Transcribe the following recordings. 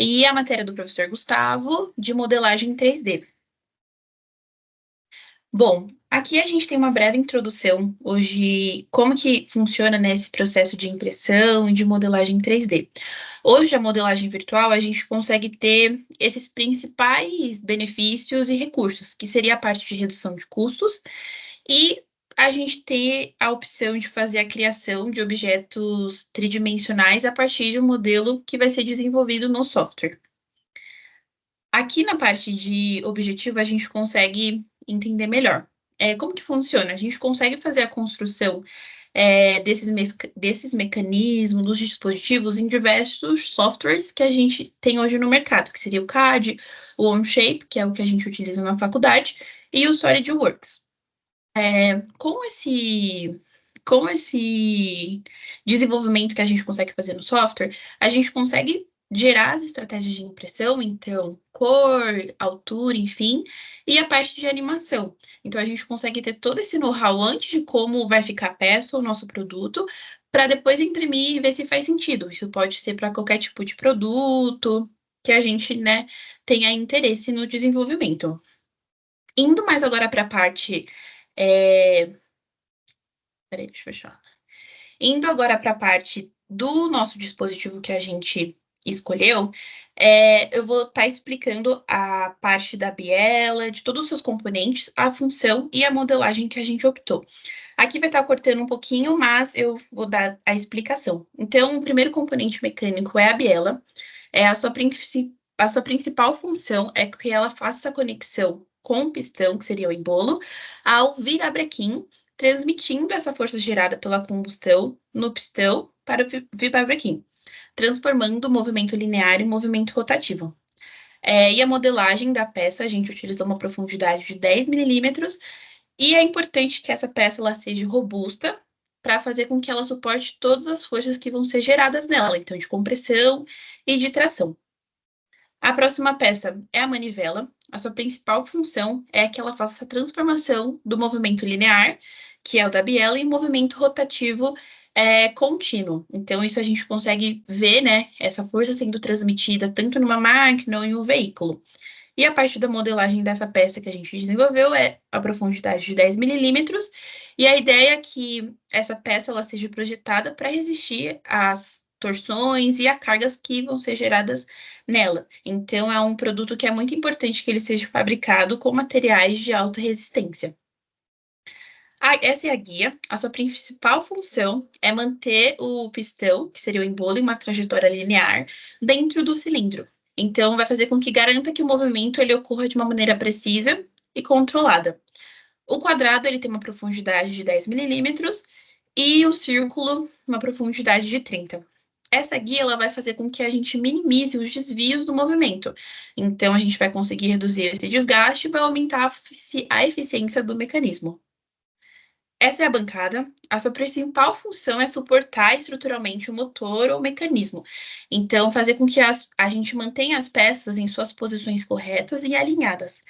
E a matéria do professor Gustavo, de modelagem 3D. Bom, aqui a gente tem uma breve introdução hoje como que funciona, né, esse processo de impressão e de modelagem 3D. Hoje, a modelagem virtual, a gente consegue ter esses principais benefícios e recursos, que seria a parte de redução de custos e a gente ter a opção de fazer a criação de objetos tridimensionais a partir de um modelo que vai ser desenvolvido no software. Aqui na parte de objetivo, a gente consegue entender melhor. Como que funciona? A gente consegue fazer a construção desses mecanismos, dos dispositivos, em diversos softwares que a gente tem hoje no mercado, que seria o CAD, o Onshape, que é o que a gente utiliza na faculdade, e o SolidWorks. Com esse desenvolvimento que a gente consegue fazer no software, a gente consegue gerar as estratégias de impressão, então, cor, altura, enfim, e a parte de animação. Então, a gente consegue ter todo esse know-how antes de como vai ficar a peça ou o nosso produto, para depois imprimir e ver se faz sentido. Isso pode ser para qualquer tipo de produto que a gente, né, tenha interesse no desenvolvimento. Indo mais agora para a parte. Peraí, deixa eu fechar. Indo agora para a parte do nosso dispositivo que a gente escolheu, eu vou estar explicando a parte da biela, de todos os seus componentes, a função e a modelagem que a gente optou. Aqui vai estar cortando um pouquinho, mas eu vou dar a explicação. Então, o primeiro componente mecânico é a biela. A sua principal função é que ela faça a conexão com o pistão, que seria o embolo, ao virabrequim, transmitindo essa força gerada pela combustão no pistão para o virabrequim, transformando o movimento linear em movimento rotativo. E a modelagem da peça, a gente utilizou uma profundidade de 10 milímetros, e é importante que essa peça ela seja robusta para fazer com que ela suporte todas as forças que vão ser geradas nela, então de compressão e de tração. A próxima peça é a manivela. A sua principal função é que ela faça a transformação do movimento linear, que é o da biela, em movimento rotativo contínuo. Então, isso a gente consegue ver, né, essa força sendo transmitida tanto numa máquina ou em um veículo. E a parte da modelagem dessa peça que a gente desenvolveu é a profundidade de 10 milímetros, e a ideia é que essa peça ela seja projetada para resistir às torções e a cargas que vão ser geradas nela. Então, é um produto que é muito importante que ele seja fabricado com materiais de alta resistência. Essa é a guia. A sua principal função é manter o pistão, que seria o embolo, em uma trajetória linear, dentro do cilindro. Então, vai fazer com que garanta que o movimento ele ocorra de uma maneira precisa e controlada. O quadrado ele tem uma profundidade de 10 milímetros e o círculo uma profundidade de 30. Essa guia ela vai fazer com que a gente minimize os desvios do movimento. Então, a gente vai conseguir reduzir esse desgaste e vai aumentar a eficiência do mecanismo. Essa é a bancada. A sua principal função é suportar estruturalmente o motor ou o mecanismo. Então, fazer com que a gente mantenha as peças em suas posições corretas e alinhadas.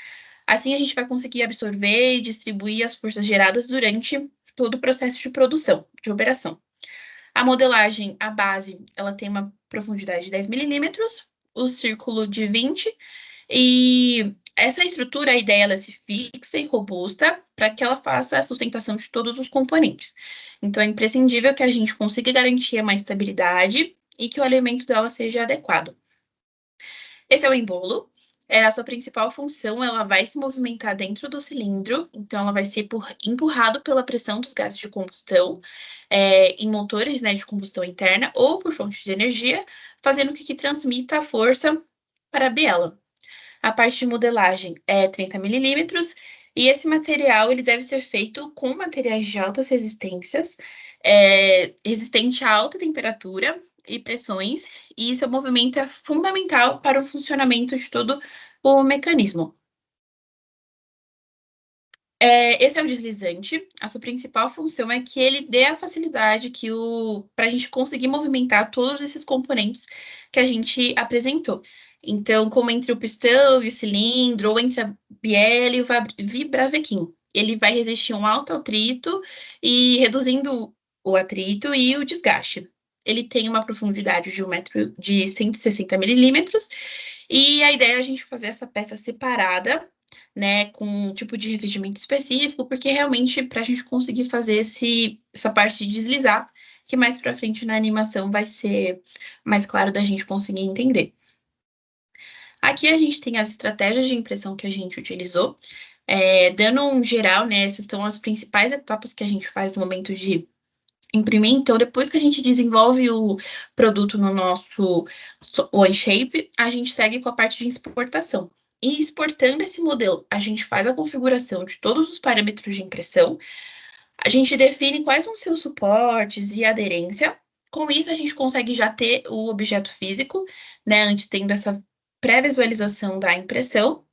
Assim, a gente vai conseguir absorver e distribuir as forças geradas durante todo o processo de produção, de operação. A modelagem, a base, ela tem uma profundidade de 10 milímetros, o círculo de 20, e essa estrutura, a ideia ela se fixa e robusta para que ela faça a sustentação de todos os componentes. Então, é imprescindível que a gente consiga garantir uma estabilidade e que o alimento dela seja adequado. Esse é o embolo. A sua principal função, ela vai se movimentar dentro do cilindro, então ela vai ser empurrado pela pressão dos gases de combustão em motores, né, de combustão interna ou por fonte de energia, fazendo com que transmita a força para a biela. A parte de modelagem é 30 milímetros e esse material ele deve ser feito com materiais de altas resistências, resistente a alta temperatura e pressões, e seu movimento é fundamental para o funcionamento de todo o mecanismo. Esse é o deslizante. A sua principal função é que ele dê a facilidade para a gente conseguir movimentar todos esses componentes que a gente apresentou. Então, como entre o pistão e o cilindro, ou entre a biela e o vibravequim. Ele vai resistir a um alto atrito e reduzindo o atrito e o desgaste. ele tem uma profundidade de 1 metro de 160 milímetros, e a ideia é a gente fazer essa peça separada, né, com um tipo de revestimento específico, porque realmente para a gente conseguir fazer essa parte de deslizar, que mais para frente na animação vai ser mais claro da gente conseguir entender. Aqui a gente tem as estratégias de impressão que a gente utilizou. Dando um geral, né, essas são as principais etapas que a gente faz no momento de imprimir. Então, depois que a gente desenvolve o produto no nosso OneShape, a gente segue com a parte de exportação. E exportando esse modelo, a gente faz a configuração de todos os parâmetros de impressão, a gente define quais vão ser os suportes e aderência. Com isso, a gente consegue já ter o objeto físico, né, antes tendo essa pré-visualização da impressão.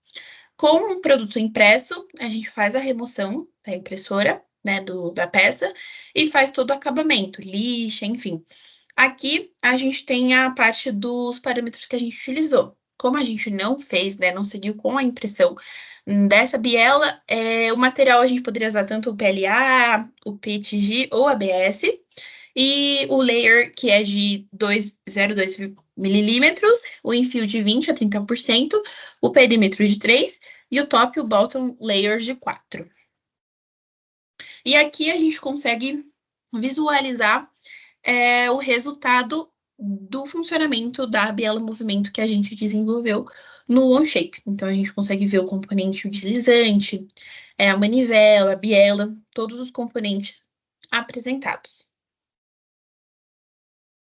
Com o produto impresso, a gente faz a remoção da impressora, né, da peça, e faz todo o acabamento, lixa, enfim. Aqui, a gente tem a parte dos parâmetros que a gente utilizou. Como a gente não fez, né, não seguiu com a impressão dessa biela, o material a gente poderia usar tanto o PLA, o PETG ou ABS, e o layer, que é de 0,2 milímetros, o enfio de 20 a 30%, o perímetro de 3 e o top e o bottom layers de 4. E aqui a gente consegue visualizar o resultado do funcionamento da biela movimento que a gente desenvolveu no OneShape. Então, a gente consegue ver o componente deslizante, a manivela, a biela, todos os componentes apresentados.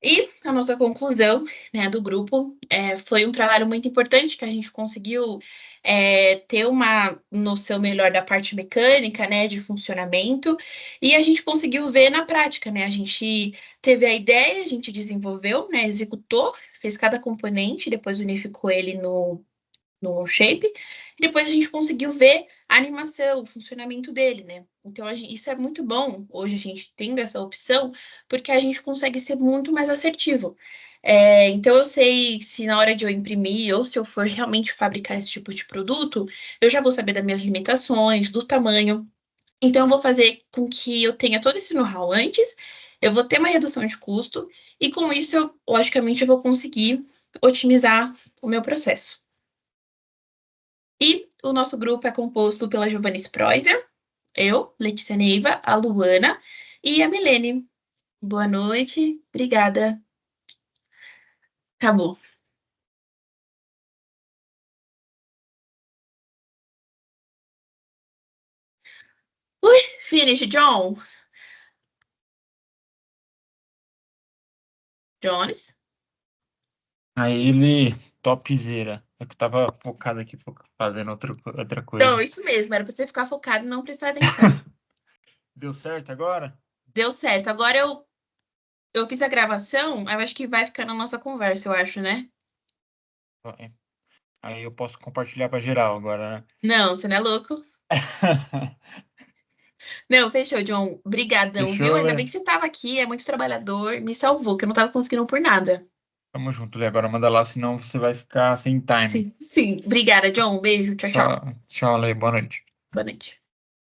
E a nossa conclusão, né, do grupo foi um trabalho muito importante que a gente conseguiu ter uma noção melhor da parte mecânica, né, de funcionamento, e a gente conseguiu ver na prática, né, a gente teve a ideia, a gente desenvolveu, né, executou, fez cada componente, depois unificou ele no shape, e depois a gente conseguiu ver a animação, o funcionamento dele, né? Então, isso é muito bom, hoje a gente tendo essa opção, porque a gente consegue ser muito mais assertivo. Então, eu sei se na hora de eu imprimir, ou se eu for realmente fabricar esse tipo de produto, eu já vou saber das minhas limitações, do tamanho. Então, eu vou fazer com que eu tenha todo esse know-how antes, eu vou ter uma redução de custo, e com isso, logicamente, eu vou conseguir otimizar o meu processo. E o nosso grupo é composto pela Giovanni Spreuser, eu, Letícia Neiva, a Luana e a Milene. Boa noite, obrigada. Acabou. Ui, finish, John. Jones. Aí ele, topzera. É que eu tava focado aqui, fazendo outra Então, coisa. isso mesmo, era pra você ficar focado e não prestar atenção. Deu certo agora? Deu certo. Agora eu fiz a gravação, eu acho que vai ficar na nossa conversa, eu acho, né? Vai. Aí eu posso compartilhar pra geral agora, né? Não, você não é louco? Não, fechou, John. Brigadão, viu? Fechou, Ainda bem Lê? que você tava aqui, é muito trabalhador, me salvou, que eu não tava conseguindo por nada. Tamo junto, Lê. Agora manda lá, senão você vai ficar sem time. Sim, sim. Obrigada, John. Beijo, tchau, tchau. Tchau, tchau, Lê. Boa noite. Boa noite.